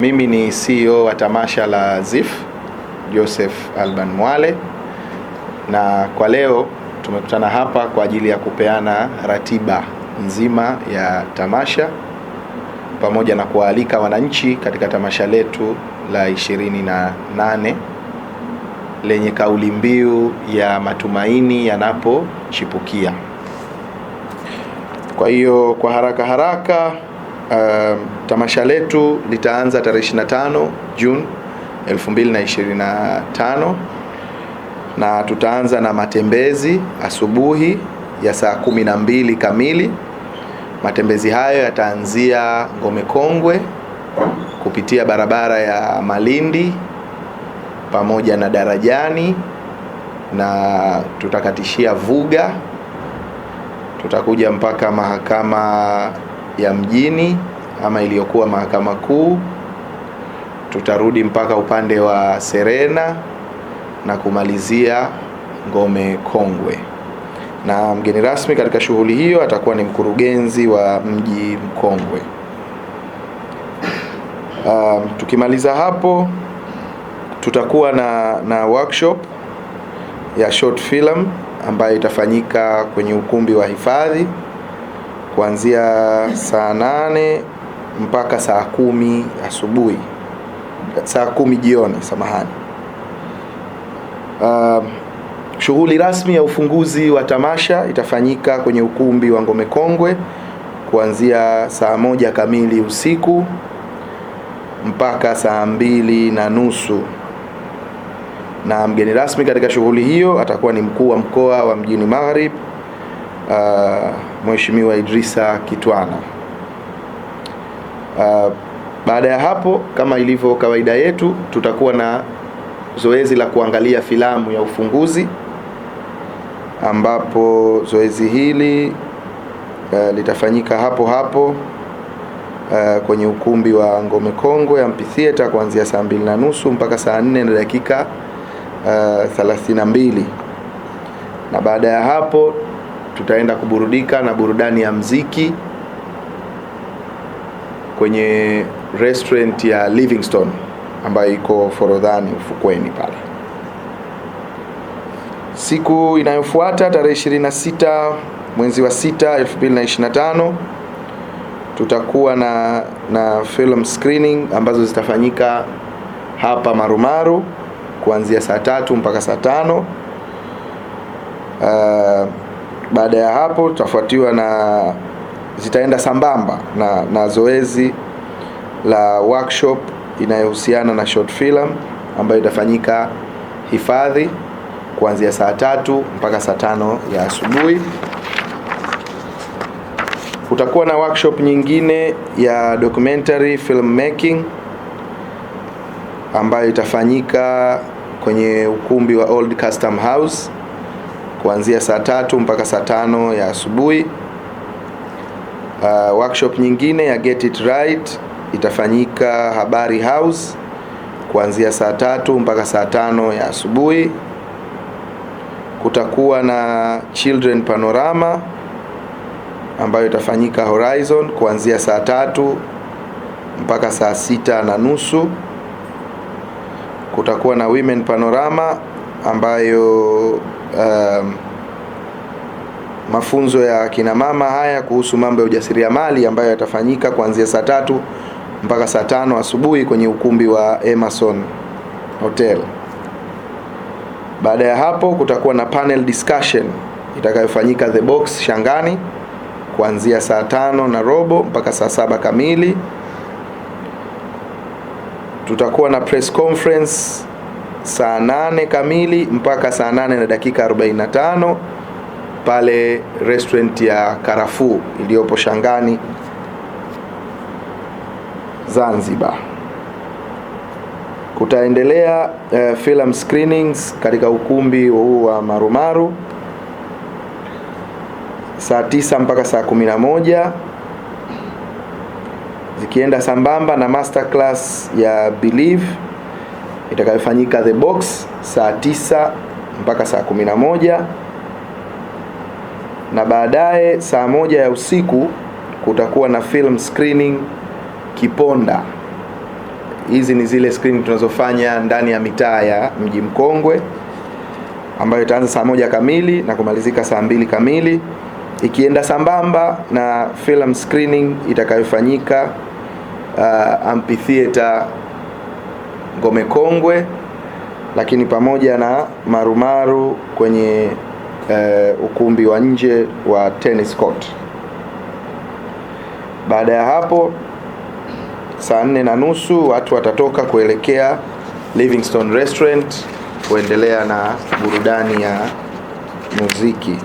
Mimi ni CEO wa tamasha la ZIFF, Joseph Alban Mwale, na kwa leo tumekutana hapa kwa ajili ya kupeana ratiba nzima ya tamasha pamoja na kualika wananchi katika tamasha letu la 28 lenye kauli mbiu ya matumaini yanapochipukia. Kwa hiyo kwa haraka tamasha letu litaanza tarehe 25 Juni 2025 na tutaanza na matembezi asubuhi ya saa 12 kamili. Matembezi hayo yataanzia Ngome Kongwe kupitia barabara ya Malindi pamoja na Darajani, na tutakatishia Vuga, tutakuja mpaka mahakama ya mjini ama iliyokuwa mahakama kuu, tutarudi mpaka upande wa Serena na kumalizia Ngome Kongwe. Na mgeni rasmi katika shughuli hiyo atakuwa ni mkurugenzi wa mji Mkongwe. Tukimaliza hapo tutakuwa na workshop ya short film ambayo itafanyika kwenye ukumbi wa hifadhi kuanzia saa 8 mpaka saa 10 asubuhi, saa 10 jioni, samahani. Shughuli rasmi ya ufunguzi wa tamasha itafanyika kwenye ukumbi wa Ngome Kongwe kuanzia saa 1 kamili usiku mpaka saa 2:30, na mgeni rasmi katika shughuli hiyo atakuwa ni mkuu wa mkoa wa Mjini Magharibi, Mheshimiwa Idrisa Kitwana. Baada ya hapo, kama ilivyo kawaida yetu, tutakuwa na zoezi la kuangalia filamu ya ufunguzi, ambapo zoezi hili litafanyika hapo kwenye ukumbi wa Ngome Kongwe Amphitheater kuanzia saa 2:30 mpaka saa 4:32, na baada ya hapo tutaenda kuburudika na burudani ya mziki kwenye restaurant ya Livingstone ambayo iko Forodhani ufukweni pale. Siku inayofuata tarehe 26 mwezi wa 6 2025 tutakuwa na film screening ambazo zitafanyika hapa Marumaru kuanzia saa 3 mpaka saa 5. Baada ya hapo tutafuatiwa zitaenda sambamba na zoezi la workshop inayohusiana na short film ambayo itafanyika hifadhi kuanzia saa 3 mpaka saa 5 ya asubuhi. Kutakuwa na workshop nyingine ya documentary filmmaking ambayo itafanyika kwenye ukumbi wa Old Custom House kuanzia saa 3 mpaka saa 5 ya asubuhi. Workshop nyingine ya Get It Right itafanyika Habari House kuanzia saa 3 mpaka saa 5 ya asubuhi. Kutakuwa na Children Panorama ambayo itafanyika Horizon kuanzia saa 3 mpaka saa 6:30. Kutakuwa na Women Panorama ambayo mafunzo ya kina mama haya kuhusu mambo ya ujasiriamali ambayo yatafanyika kuanzia saa 3 mpaka saa 5 asubuhi kwenye ukumbi wa Emerson Hotel. Baada ya hapo kutakuwa na panel discussion itakayofanyika The Box Shangani kuanzia saa 5:15 mpaka saa 7 kamili. Tutakuwa na press conference saa 8 kamili mpaka saa 8:45 pale restaurant ya Karafuu iliyopo Shangani, Zanzibar. Kutaendelea film screenings katika ukumbi huu wa Marumaru saa 9 mpaka saa 11, zikienda sambamba na masterclass ya Believe itakayofanyika The Box saa 9 mpaka saa 11, na baadaye saa 1 ya usiku kutakuwa na film screening Kiponda hizi ni zile screening tunazofanya ndani ya mitaa ya Mji Mkongwe, ambayo itaanza saa 1 kamili na kumalizika saa 2 kamili, ikienda sambamba na film screening itakayofanyika amphitheater Ngome Kongwe, lakini pamoja na marumaru kwenye ukumbi wa nje wa tennis court. Baada ya hapo saa 4:30 watu watatoka kuelekea Livingstone Restaurant kuendelea na burudani ya muziki.